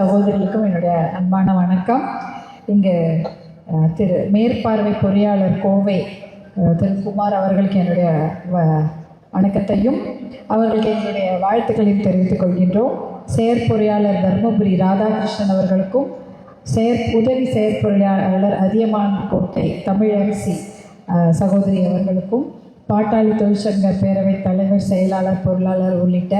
சகோதரிகளுக்கும் என்னுடைய அன்பான வணக்கம். இங்கு திரு மேற்பார்வை பொறியாளர் கோவை திரு குமார் அவர்களுக்கு என்னுடைய வணக்கத்தையும் அவர்களுக்கு என்னுடைய வாழ்த்துக்களையும் தெரிவித்துக் கொள்கின்றோம். செயற்பொறியாளர் தர்மபுரி ராதாகிருஷ்ணன் அவர்களுக்கும் உதவி செயற்பொறியாளர் அதியமான் கோட்டை தமிழரசி சகோதரி அவர்களுக்கும் பாட்டாளி தொழிற்சங்க பேரவைத் தலைவர், செயலாளர், பொருளாளர் உள்ளிட்ட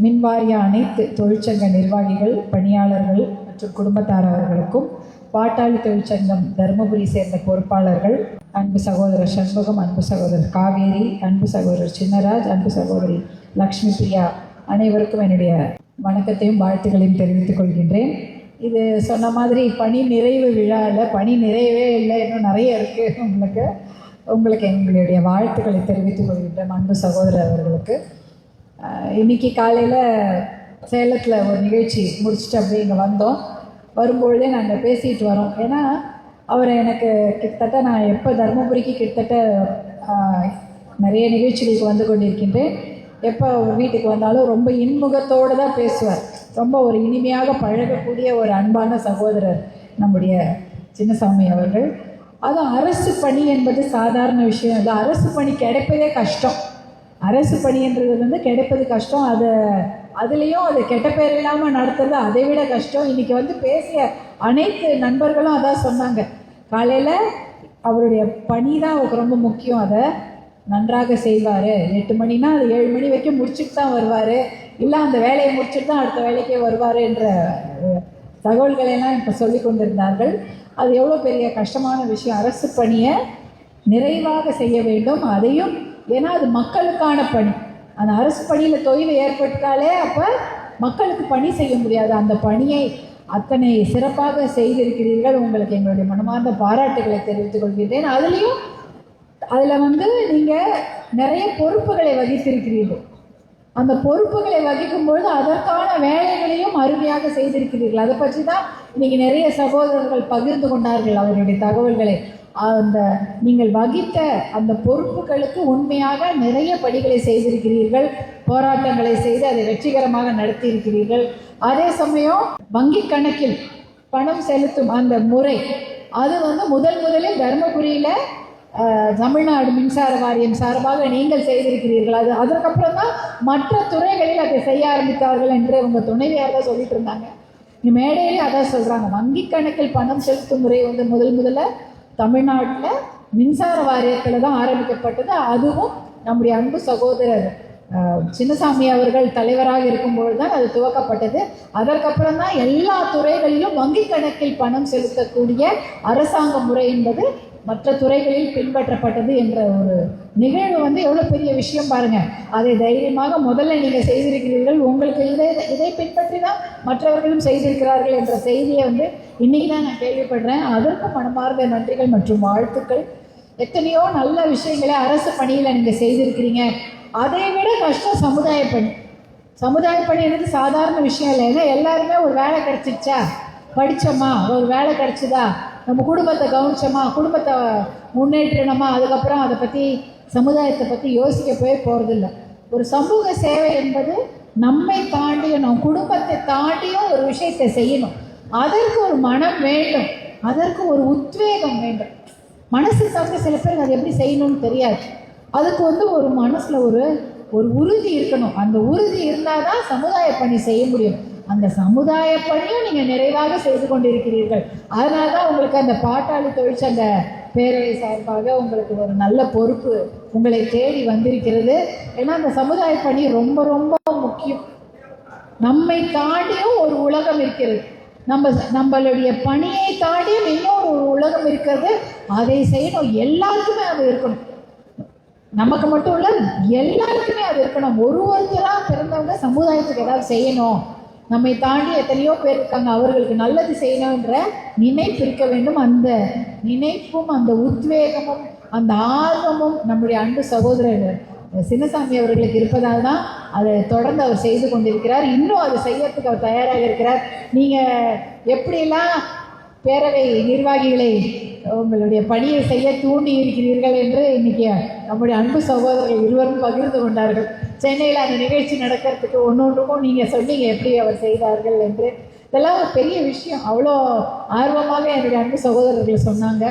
மின்வாரிய அனைத்து தொழிற்சங்க நிர்வாகிகள், பணியாளர்கள் மற்றும் குடும்பத்தார் அவர்களுக்கும், பாட்டாளி தொழிற்சங்கம் தருமபுரி சேர்ந்த பொறுப்பாளர்கள், அன்பு சகோதரர் சண்முகம், அன்பு சகோதரர் காவேரி, அன்பு சகோதரர் சின்னராஜ், அன்பு சகோதரி லக்ஷ்மி பிரியா அனைவருக்கும் என்னுடைய வணக்கத்தையும் வாழ்த்துக்களையும் தெரிவித்துக் கொள்கின்றேன். இது சொன்ன மாதிரி பணி நிறைவு விழா இல்லை, பணி நிறைவே இல்லை, இன்னும் நிறைய இருக்குது. உங்களுக்கு எங்களுடைய வாழ்த்துக்களை தெரிவித்துக் கொள்கின்றேன் அன்பு சகோதரர் அவர்களுக்கு. இன்றைக்கி காலையில் சேலத்தில் ஒரு நிகழ்ச்சி முடிச்சுட்டு அப்படியே இங்கே வந்தோம். வரும்பொழுதே நாங்கள் பேசிகிட்டு வரோம். ஏன்னா அவரை எனக்கு கிட்டத்தட்ட நான் எப்போ தருமபுரிக்கு கிட்டத்தட்ட நிறைய நிகழ்ச்சிகளுக்கு வந்து கொண்டிருக்கின்றேன். எப்போ அவர் வீட்டுக்கு வந்தாலும் ரொம்ப இன்முகத்தோடு தான் பேசுவார். ரொம்ப ஒரு இனிமையாக பழகக்கூடிய ஒரு அன்பான சகோதரர் நம்முடைய சின்னசாமி அவர்கள். அதுவும் அரசு பணி என்பது சாதாரண விஷயம் இல்லை. அரசு பணி கிடைப்பதே கஷ்டம். அரசு பணின்றது கிடைப்பது கஷ்டம். அதுலேயும் அது கெட்ட பேர் இல்லாமல் நடத்துறது அதை விட கஷ்டம். இன்றைக்கி பேசிய அனைத்து நண்பர்களும் அதான் சொன்னாங்க. காலையில் அவருடைய பணி தான் அவருக்கு ரொம்ப முக்கியம். அதை நன்றாக செய்வார். 8 மணினா அது 7 மணி வரைக்கும் முடிச்சுட்டு தான் வருவார், இல்லை அந்த வேலையை முடிச்சுட்டு தான் அடுத்த வேலைக்கே வருவார் என்ற தகவல்களெல்லாம் இப்போ சொல்லி கொண்டிருந்தார்கள். அது எவ்வளோ பெரிய கஷ்டமான விஷயம். அரசு பணியை நிறைவாக செய்ய வேண்டும். அதையும் ஏன்னா அது மக்களுக்கான பணி. அந்த அரசு பணியில் தொய்வு ஏற்பட்டாலே அப்போ மக்களுக்கு பணி செய்ய முடியாது. அந்த பணியை அத்தனை சிறப்பாக செய்திருக்கிறீர்கள். உங்களுக்கு எங்களுடைய மனமார்ந்த பாராட்டுகளை தெரிவித்துக் கொள்கிறேன். அதில் நீங்கள் நிறைய பொறுப்புகளை வகித்திருக்கிறீர்கள். அந்த பொறுப்புகளை வகிக்கும்பொழுது அதற்கான வேலைகளையும் அருமையாக செய்திருக்கிறீர்கள். அதை பற்றி தான் இன்றைக்கி நிறைய சகோதரர்கள் பகிர்ந்து கொண்டார்கள் அவர்களுடைய தகவல்களை. நீங்கள் வகித்த அந்த பொறுப்புகளுக்கு உண்மையாக நிறைய படிகளை செய்திருக்கிறீர்கள். போராட்டங்களை செய்து அதை வெற்றிகரமாக நடத்தியிருக்கிறீர்கள். அதே சமயம் வங்கி கணக்கில் பணம் செலுத்தும் அந்த முறை அது முதலில் தருமபுரியில் தமிழ்நாடு மின்சார வாரியம் சார்பாக நீங்கள் செய்திருக்கிறீர்கள். அதற்கப்புறம் தான் மற்ற துறைகளில் அதை செய்ய ஆரம்பித்தார்கள் என்று உங்கள் துணைவியார் தான் சொல்லிட்டு இருந்தாங்க. மேடையிலே அதான் சொல்கிறாங்க. வங்கி கணக்கில் பணம் செலுத்தும் முறை முதல்ல தமிழ்நாட்டில் மின்சார வாரியத்தில் தான் ஆரம்பிக்கப்பட்டது. அதுவும் நம்முடைய அன்பு சகோதரர் சின்னசாமி அவர்கள் தலைவராக இருக்கும்பொழுது தான் அது துவக்கப்பட்டது. அதற்கப்புறம் தான் எல்லா துறைகளிலும் வங்கி கணக்கில் பணம் செலுத்தக்கூடிய அரசாங்க முறை என்பது மற்ற துறைகளில் பின்பற்றப்பட்டது என்ற ஒரு நிகழ்வு எவ்வளோ பெரிய விஷயம் பாருங்கள். அதை தைரியமாக முதல்ல நீங்கள் செய்திருக்கிறீர்கள். உங்களுக்கு இதை பின்பற்றி தான் மற்றவர்களும் செய்திருக்கிறார்கள் என்ற செய்தியை இன்றைக்கி தான் நான் கேள்விப்படுறேன். அதற்கும் மனமார்ந்த நன்றிகள் மற்றும் வாழ்த்துக்கள். எத்தனையோ நல்ல விஷயங்களை அரசு பணியில் நீங்கள் செய்திருக்கிறீங்க. அதை விட கஷ்டம் சமுதாய பணி. சமுதாய பணி என்பது சாதாரண விஷயம் இல்லை. ஏன்னா எல்லாருமே ஒரு வேலை கிடச்சிச்சா, படித்தோமா, ஒரு வேலை கிடச்சிதா, நம்ம குடும்பத்தை கவனிச்சோமா, குடும்பத்தை முன்னேற்றணுமா, அதுக்கப்புறம் அதை பற்றி சமுதாயத்தை பற்றி யோசிக்க போகிறதில்ல. ஒரு சமூக சேவை என்பது நம்மை தாண்டியும் நம் குடும்பத்தை தாண்டியும் ஒரு விஷயத்தை செய்யணும். அதற்கு ஒரு மனம் வேண்டும், அதற்கு ஒரு உத்வேகம் வேண்டும். மனசு தவிர சில பேருக்கு அது எப்படி செய்யணும்னு தெரியாது. அதுக்கு ஒரு மனசில் ஒரு உறுதி இருக்கணும். அந்த உறுதி இருந்தால் தான் சமுதாய பணி செய்ய முடியும். அந்த சமுதாய பணியும் நீங்கள் நிறைவாக செய்து கொண்டிருக்கிறீர்கள். அதனால தான் உங்களுக்கு அந்த பாட்டாளி தொழிற்சங்க பேரவை சார்பாக உங்களுக்கு ஒரு நல்ல பொறுப்பு உங்களை தேடி வந்திருக்கிறது. ஏன்னா அந்த சமுதாய பணி ரொம்ப ரொம்ப முக்கியம். நம்மை தாண்டியும் ஒரு உலகம் இருக்கிறது. நம்மளுடைய பணியை தாண்டியும் இன்னொரு ஒரு உலகம் இருக்கிறது. அதை செய்யணும். எல்லாருக்குமே அது இருக்கணும். நமக்கு மட்டும் இல்லை, எல்லாருக்குமே அது இருக்கணும். ஒருத்தராக பிறந்தவங்க சமுதாயத்துக்கு ஏதாவது செய்யணும். நம்மை தாண்டி எத்தனையோ பேர் இருக்காங்க, அவர்களுக்கு நல்லது செய்யணுன்ற நினைப்பு இருக்க வேண்டும். அந்த நினைப்பும் அந்த உத்வேகமும் அந்த ஆர்வமும் நம்முடைய அன்பு சகோதரர் சின்னசாமி அவர்களுக்கு இருப்பதால் தான் அதை தொடர்ந்து அவர் செய்து கொண்டிருக்கிறார். இன்னும் அதை செய்யறதுக்கு அவர் தயாராக இருக்கிறார். நீங்கள் எப்படியெல்லாம் பேரவை நிர்வாகிகளை உங்களுடைய பணியை செய்ய தூண்டி இருக்கிறீர்கள் என்று இன்றைக்கி நம்முடைய அன்பு சகோதரர்கள் இருவரும் பகிர்ந்து கொண்டார்கள். சென்னையில் அந்த நிகழ்ச்சி நடக்கிறதுக்கு ஒன்றொன்றுக்கும் நீங்கள் சொன்னீங்க எப்படி அவர் செய்தார்கள் என்று. இதெல்லாம் ஒரு பெரிய விஷயம். அவ்வளோ ஆர்வமாக என்னுடைய அன்பு சகோதரர்கள் சொன்னாங்க.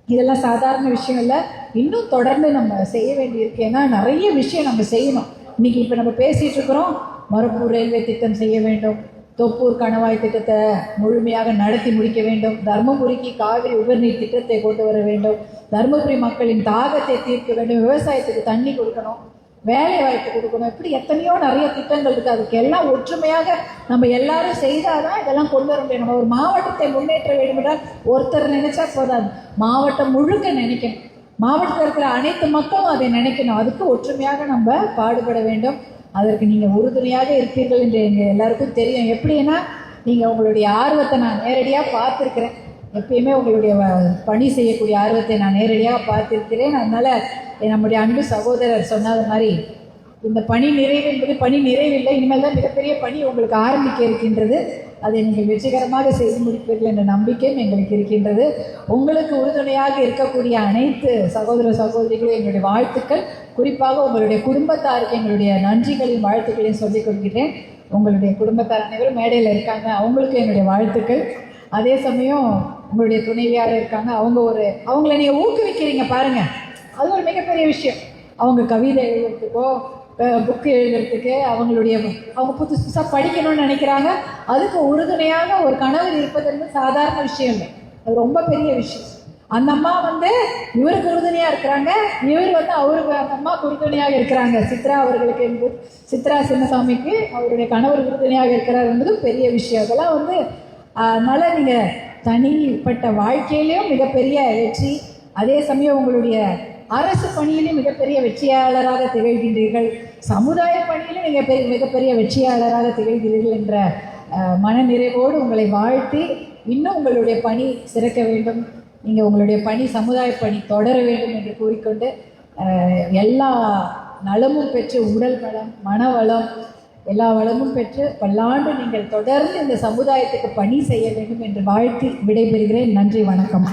இதெல்லாம் சாதாரண விஷயம் இல்லை, இன்னும் தொடர்ந்து நம்ம செய்ய வேண்டியிருக்கு. ஏன்னா நிறைய விஷயம் நம்ம செய்யணும். இன்றைக்கி இப்போ நம்ம பேசிகிட்டு இருக்கிறோம், மொரப்பூர் ரயில்வே திட்டம் செய்ய வேண்டும், தொப்பூர் கணவாய் திட்டத்தை முழுமையாக நடத்தி முடிக்க வேண்டும், தருமபுரிக்கு காவிரி உபரிநீர் திட்டத்தை கொண்டு வர வேண்டும், தருமபுரி மக்களின் தாகத்தை தீர்க்க வேண்டும், விவசாயத்துக்கு தண்ணி கொடுக்கணும், வேலை வாய்ப்பு கொடுக்கணும். இப்படி எத்தனையோ நிறைய திட்டங்கள் இருக்குது. அதுக்கு எல்லாம் ஒற்றுமையாக நம்ம எல்லாரும் செய்தால் தான் இதெல்லாம் கொண்டு வர முடியும். நம்ம ஒரு மாவட்டத்தை முன்னேற்ற வேண்டும் என்றால் ஒருத்தர் நினைச்சா போதாது, மாவட்டம் முழுக்க நினைக்கணும். மாவட்டத்தில் இருக்கிற அனைத்து மக்களும் அதை நினைக்கணும். அதுக்கு ஒற்றுமையாக நம்ம பாடுபட வேண்டும். அதற்கு நீங்கள் உறுதுணையாக இருப்பீர்கள் என்று எங்கள் எல்லாருக்கும் தெரியும். எப்படின்னா, நீங்கள் உங்களுடைய ஆர்வத்தை நான் நேரடியாக பார்த்துருக்கிறேன். எப்பயுமே உங்களுடைய பணி செய்யக்கூடிய ஆர்வத்தை நான் நேரடியாக பார்த்திருக்கிறேன். அதனால் நம்முடைய அன்பு சகோதரர் சொன்னது மாதிரி இந்த பணி நிறைவு என்பது பணி நிறைவில்லை, இனிமேல் தான் மிகப்பெரிய பணி உங்களுக்கு ஆரம்பிக்க இருக்கின்றது. அதை நீங்கள் வெற்றிகரமாக செய்து முடிப்பீர்கள் என்ற நம்பிக்கையும் எங்களுக்கு இருக்கின்றது. உங்களுக்கு உறுதுணையாக இருக்கக்கூடிய அனைத்து சகோதர சகோதரிகளும் எங்களுடைய வாழ்த்துக்கள். குறிப்பாக உங்களுடைய குடும்பத்தாருக்கு எங்களுடைய நன்றிகளையும் வாழ்த்துக்களையும் சொல்லிக் கொள்கிறேன். உங்களுடைய குடும்பத்தார் அனைவரும் மேடையில் இருக்காங்க, அவங்களுக்கு என்னுடைய வாழ்த்துக்கள். அதே சமயம் உங்களுடைய துணைவியார் இருக்காங்க, அவங்கள நீங்கள் ஊக்குவிக்கிறீங்க பாருங்கள், அது ஒரு மிகப்பெரிய விஷயம். அவங்க கவிதை எழுதுறதுக்கோ புக்கு எழுதுறதுக்கு அவங்க புதுசு புதுசாக படிக்கணும்னு நினைக்கிறாங்க, அதுக்கு உறுதுணையாக ஒரு கணவர் இருப்பது சாதாரண விஷயம் இல்லை, அது ரொம்ப பெரிய விஷயம். அந்த அம்மா இவருக்கு உறுதுணையாக இருக்கிறாங்க, இவர் அவருக்கு அந்த அம்மாவுக்கு உறுதுணையாக இருக்கிறாங்க. சித்ரா அவர்களுக்கு என்பது, சித்ரா சின்னசாமிக்கு அவருடைய கணவர் உறுதுணையாக இருக்கிறார் என்பது பெரிய விஷயம். அதெல்லாம் அதனால் நீங்கள் தனிப்பட்ட வாழ்க்கையிலையும் மிகப்பெரிய வெற்றி, அதே சமயம் உங்களுடைய அரசு பணியிலும் மிகப்பெரிய வெற்றியாளராக திகழ்கின்றீர்கள், சமுதாய பணியிலும் நீங்கள் மிகப்பெரிய வெற்றியாளராக திகழ்கிறீர்கள் என்ற மனநிறைவோடு உங்களை வாழ்த்தி, இன்னும் உங்களுடைய பணி சிறக்க வேண்டும், நீங்கள் உங்களுடைய பணி சமுதாய பணி தொடர வேண்டும் என்று கூறிக்கொண்டு, எல்லா நலமும் பெற்று உடல் வளம் மனவளம் எல்லா வளமும் பெற்று பல்லாண்டு நீங்கள் தொடர்ந்து இந்த சமுதாயத்துக்கு பணி செய்ய வேண்டும் என்று வாழ்த்தி விடைபெறுகிறேன். நன்றி, வணக்கம்.